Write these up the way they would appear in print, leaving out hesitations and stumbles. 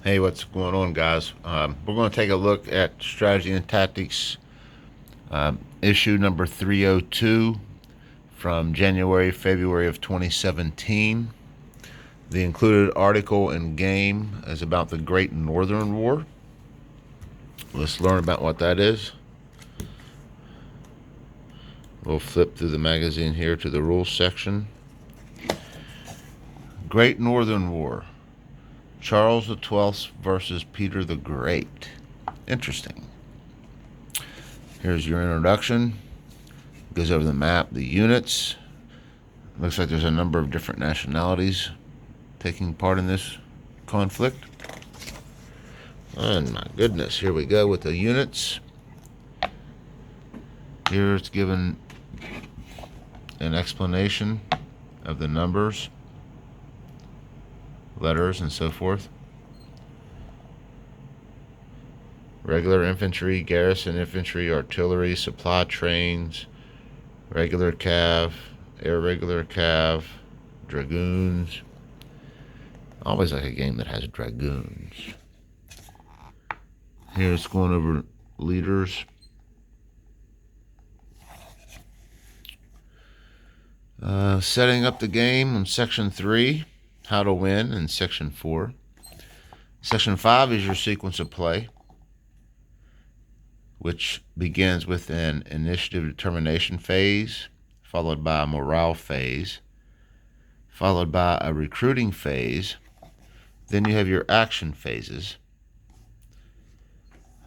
Hey, what's going on, guys? We're going to take a look at Strategy and Tactics, issue number 302 from January, February of 2017. The included article and game is about the Great Northern War. Let's learn about what that is. We'll flip through the magazine here to the rules section. Great Northern War. Charles XII versus Peter the Great. Interesting. Here's your introduction. Goes over the map, the units. Looks like there's a number of different nationalities taking part in this conflict. And my goodness, here we go with the units. Here it's given an explanation of the numbers, letters, and so forth. Regular infantry, garrison infantry, artillery, supply trains, regular cav, irregular cav, dragoons. I always like a game that has dragoons. Here it's going over leaders. Setting up the game on Section 3, how to win, in Section 4. Section 5 is your sequence of play, which begins with an initiative determination phase, followed by a morale phase, followed by a recruiting phase. Then you have your action phases.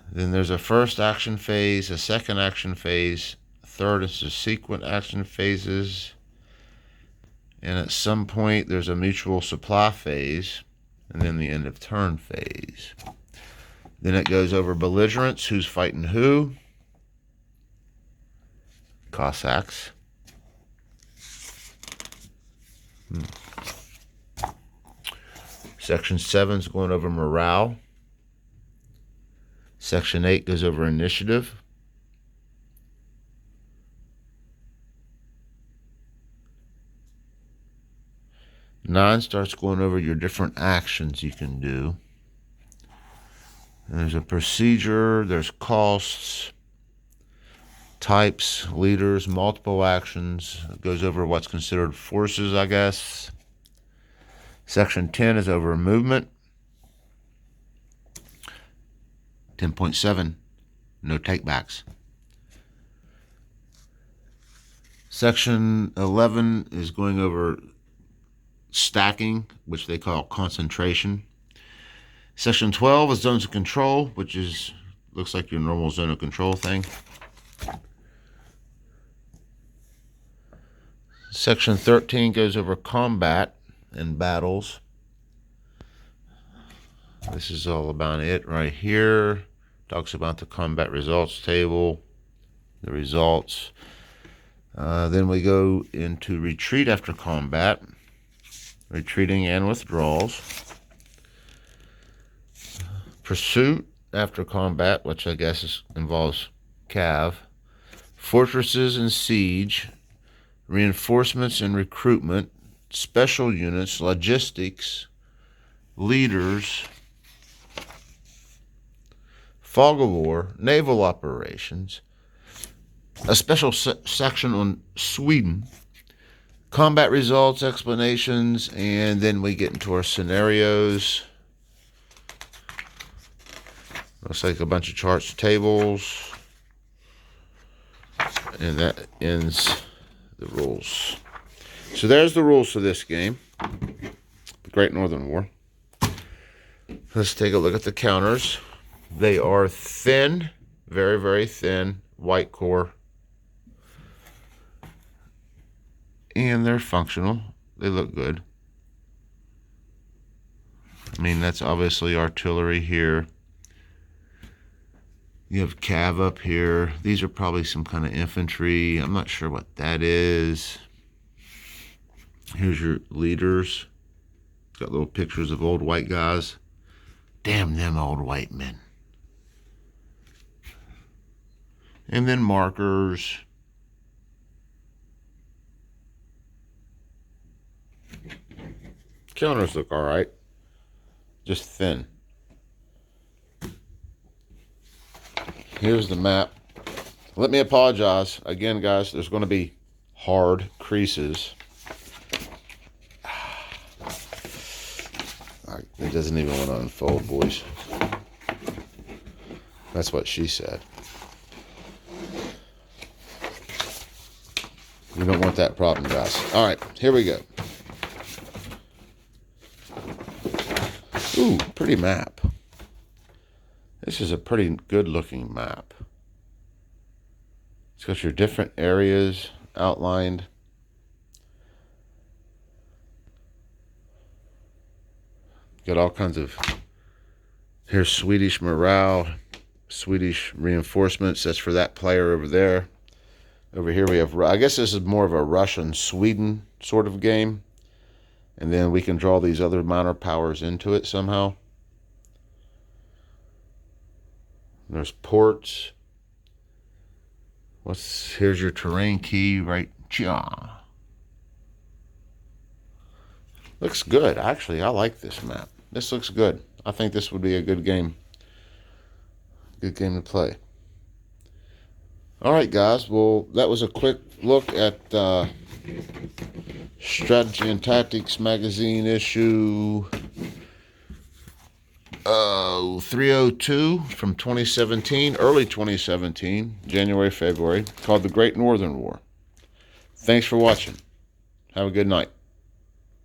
Then there's a first action phase, a second action phase, third is the sequent action phases, and at some point there's a mutual supply phase, and then the end of turn phase. Then it goes over belligerents, who's fighting who. Cossacks. Section 7 is going over morale. Section 8 goes over initiative. Nine starts going over your different actions you can do. There's a procedure, there's costs, types, leaders, multiple actions. It goes over what's considered forces, I guess. Section 10 is over movement. 10.7, no takebacks. Section 11 is going over stacking, which they call concentration. Section 12 is zones of control, which looks like your normal zone of control thing. Section 13 goes over combat and battles. This is all about it right here. Talks about the combat results table, the results. Then we go into retreat after combat, retreating and withdrawals. Pursuit after combat, which I guess involves cav. Fortresses and siege. Reinforcements and recruitment. Special units, logistics, leaders. Fog of war, naval operations. A special section on Sweden. Combat results, explanations, and then we get into our scenarios. Looks like a bunch of charts, tables, and that ends the rules. So there's the rules for this game, the Great Northern War. Let's take a look at the counters. They are thin, very, very thin, white core. And they're functional. They look good. I mean, that's obviously artillery here. You have cav up here. These are probably some kind of infantry. I'm not sure what that is. Here's your leaders. It's got little pictures of old white guys. Damn them old white men. And then markers. Counters look all right. Just thin. Here's the map. Let me apologize. Again, guys, there's going to be hard creases. It doesn't even want to unfold, boys. That's what she said. We don't want that problem, guys. All right, here we go. Ooh, pretty map. This is a pretty good-looking map. It's got your different areas outlined. Got all kinds of... Here's Swedish morale, Swedish reinforcements. That's for that player over there. Over here we have... I guess this is more of a Russian-Sweden sort of game. And then we can draw these other minor powers into it somehow. There's ports. Here's your terrain key right here. Looks good. Actually, I like this map. This looks good. I think this would be a good game. Good game to play. All right, guys. Well, that was a quick look at Strategy and Tactics magazine issue 302 from 2017, early 2017, January, February, called The Great Northern War. Thanks for watching. Have a good night.